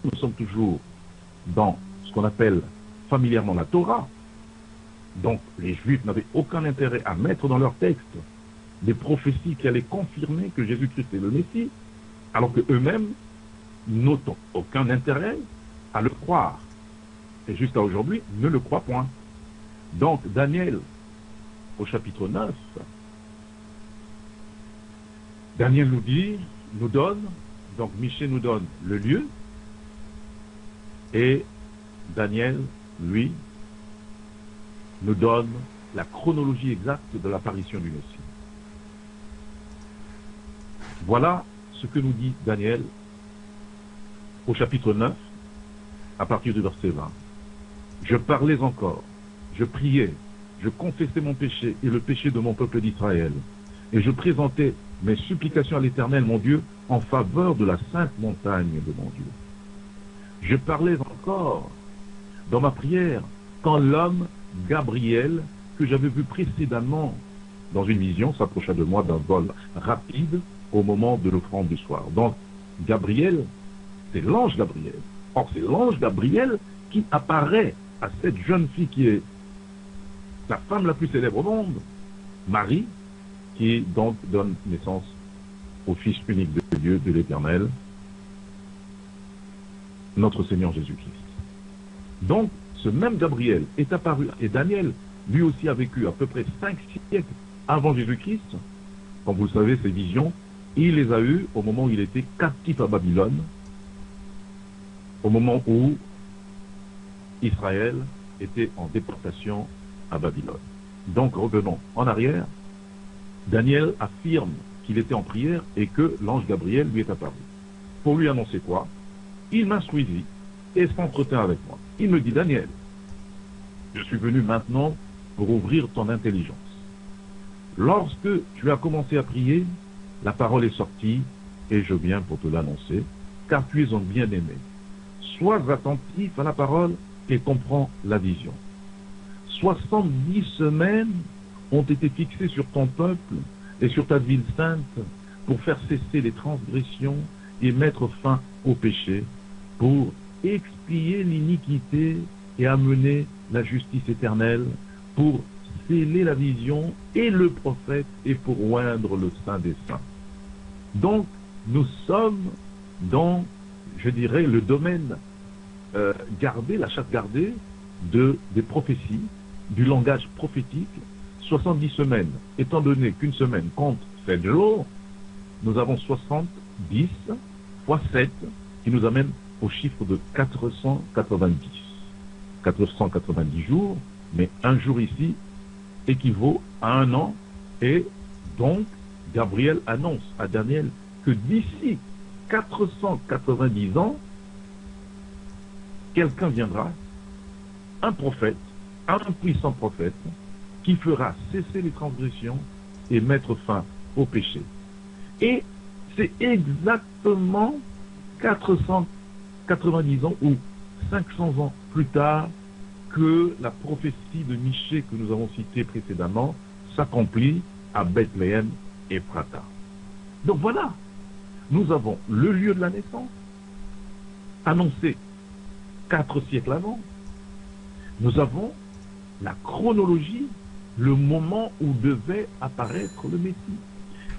nous sommes toujours dans ce qu'on appelle familièrement la Torah. Donc les Juifs n'avaient aucun intérêt à mettre dans leur texte des prophéties qui allaient confirmer que Jésus-Christ est le Messie, alors qu'eux-mêmes n'ont aucun intérêt à le croire. Et jusqu'à aujourd'hui, ne le croient point. Donc Daniel, au chapitre 9, Daniel nous donne, donc Michée nous donne le lieu, et Daniel, lui, nous donne la chronologie exacte de l'apparition du Messie. Voilà ce que nous dit Daniel au chapitre 9, à partir du verset 20. Je parlais encore, je priais, je confessais mon péché et le péché de mon peuple d'Israël, et je présentais mes supplications à l'Éternel, mon Dieu, en faveur de la sainte montagne de mon Dieu. Je parlais encore dans ma prière quand l'homme Gabriel, que j'avais vu précédemment dans une vision, s'approcha de moi d'un vol rapide au moment de l'offrande du soir. Donc, Gabriel, c'est l'ange Gabriel. Or, c'est l'ange Gabriel qui apparaît à cette jeune fille qui est la femme la plus célèbre au monde, Marie, qui donc donne naissance au Fils unique de Dieu, de l'Éternel, notre Seigneur Jésus-Christ. Donc, ce même Gabriel est apparu, et Daniel, lui aussi a vécu à peu près 5 siècles avant Jésus-Christ. Comme vous le savez, ces visions, il les a eues au moment où il était captif à Babylone, au moment où Israël était en déportation à Babylone. Donc, revenons en arrière. Daniel affirme qu'il était en prière et que l'ange Gabriel lui est apparu. Pour lui annoncer quoi? Il m'instruisit et s'entretint avec moi. Il me dit, Daniel, je suis venu maintenant pour ouvrir ton intelligence. Lorsque tu as commencé à prier, la parole est sortie et je viens pour te l'annoncer, car tu es un bien-aimé. Sois attentif à la parole et comprends la vision. 70 semaines ont été fixées sur ton peuple et sur ta ville sainte pour faire cesser les transgressions et mettre fin au péché, pour expier l'iniquité et amener la justice éternelle, pour sceller la vision et le prophète et pour oindre le Saint des Saints. Donc, nous sommes dans, je dirais, le domaine gardé, la chasse gardée des prophéties, du langage prophétique. 70 semaines, étant donné qu'une semaine compte 7 jours, nous avons 70 fois 7 qui nous amène au chiffre de 490. 490 jours, mais un jour ici équivaut à un an, et donc Gabriel annonce à Daniel que d'ici 490 ans, quelqu'un viendra, un prophète, un puissant prophète, qui fera cesser les transgressions et mettre fin au péché. Et c'est exactement 490 ans ou 500 ans plus tard que la prophétie de Michée que nous avons citée précédemment s'accomplit à Bethléem et Phrata. Donc voilà, nous avons le lieu de la naissance, annoncé 4 siècles avant. Nous avons la chronologie, le moment où devait apparaître le Messie.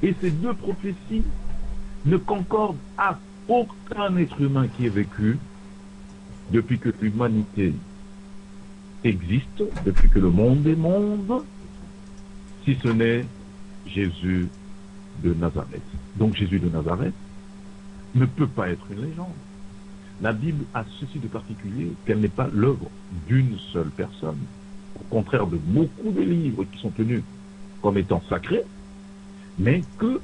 Et ces deux prophéties ne concordent à aucun être humain qui ait vécu depuis que l'humanité existe, depuis que le monde est monde, si ce n'est Jésus de Nazareth. Donc Jésus de Nazareth ne peut pas être une légende. La Bible a ceci de particulier, qu'elle n'est pas l'œuvre d'une seule personne, au contraire de beaucoup de livres qui sont tenus comme étant sacrés, mais que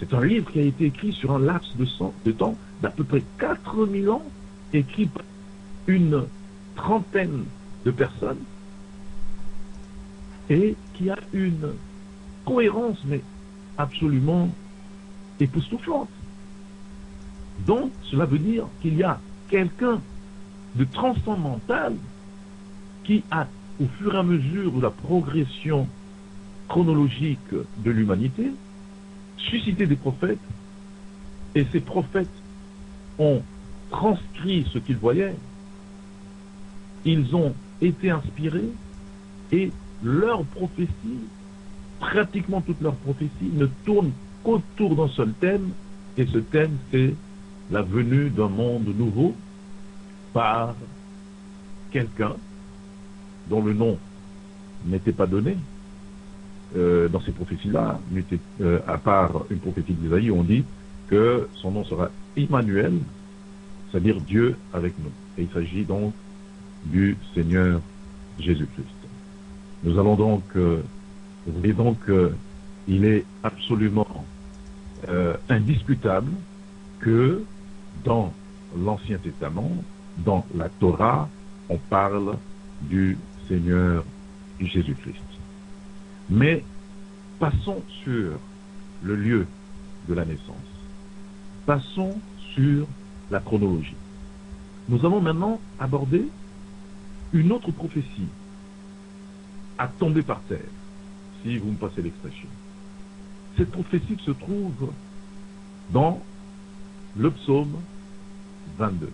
c'est un livre qui a été écrit sur un laps de temps d'à peu près 4000 ans, écrit par une trentaine de personnes, et qui a une cohérence, mais absolument époustouflante. Donc, cela veut dire qu'il y a quelqu'un de transcendantal qui a, au fur et à mesure de la progression chronologique de l'humanité, suscité des prophètes, et ces prophètes ont transcrit ce qu'ils voyaient. Ils ont été inspirés et leurs prophéties, pratiquement toutes leurs prophéties, ne tournent qu'autour d'un seul thème, et ce thème, c'est la venue d'un monde nouveau par quelqu'un dont le nom n'était pas donné dans ces prophéties-là, à part une prophétie d'Isaïe, on dit que son nom sera Emmanuel, c'est-à-dire Dieu avec nous. Et il s'agit donc du Seigneur Jésus-Christ. Nous allons donc, vous voyez donc, il est absolument indiscutable que dans l'Ancien Testament, dans la Torah, on parle du Seigneur Jésus-Christ. Mais passons sur le lieu de la naissance. Passons sur la chronologie. Nous allons maintenant aborder une autre prophétie à tomber par terre, si vous me passez l'expression. Cette prophétie se trouve dans le psaume 22.